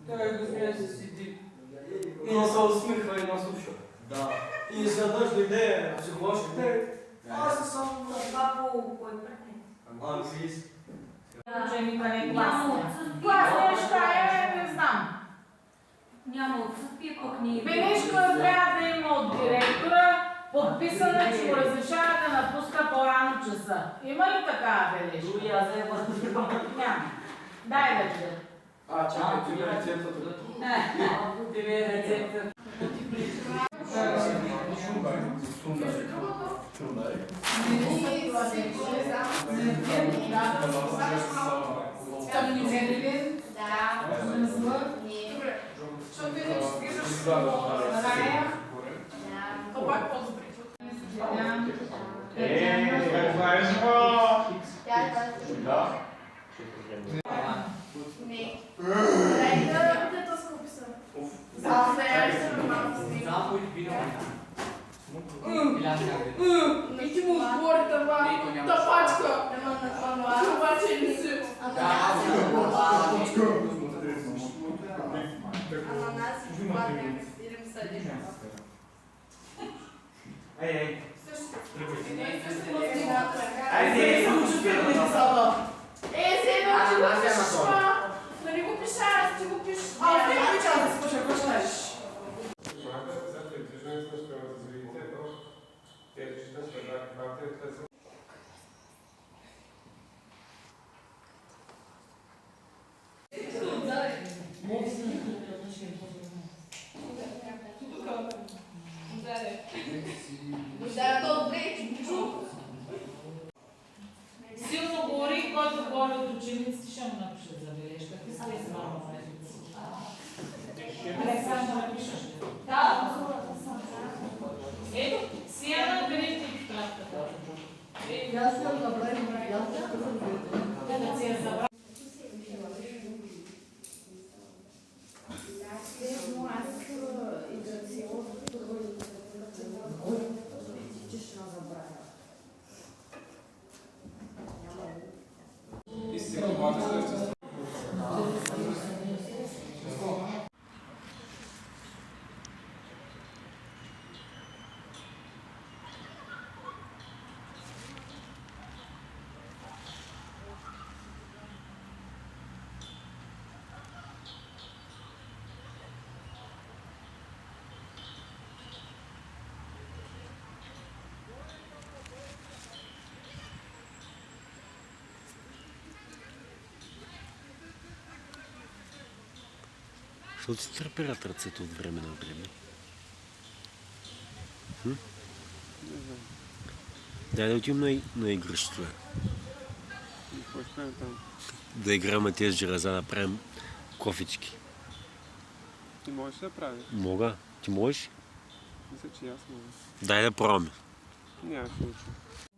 Той господин се седи и не се усмихва и не слуша. Да. И изведнъж дойде психоложката. Аз съм само Това по кой предмет? Английски. Ученика не е Няма класния. отсъствие. Класния ще не знам. Няма отсъствие, пък ни е. Бележка трябва да има от директора, подписана, че му разрешава да напуска по-рано часа. Има ли такава бележка? Дори аз да я Няма. Дай да чуя. чакай, ти ми рецептата. Ти ми е рецепта. И ти му отговори тапачка. Обаче не си. Ананас и чубатка. Идем съдим. Да не го пиша, аз ти го пиша. Аз не го пиша, да си пиша, какво щеш? Силно говори, който говори от учениците, ще му напишат забележка. Ти си ли само Александър напишеш. Да. Ето, Сияна, берете и тетрадката. Аз съм добре, Да си я забравя. Защото си трепират ръцете от време на време. Дай да отидем на игрището. Да играем тези жераза, да правим кофички. Ти можеш да прави? Мога. Ти можеш? Мисля, че аз мога. Дай да пробваме. Няма да се учи.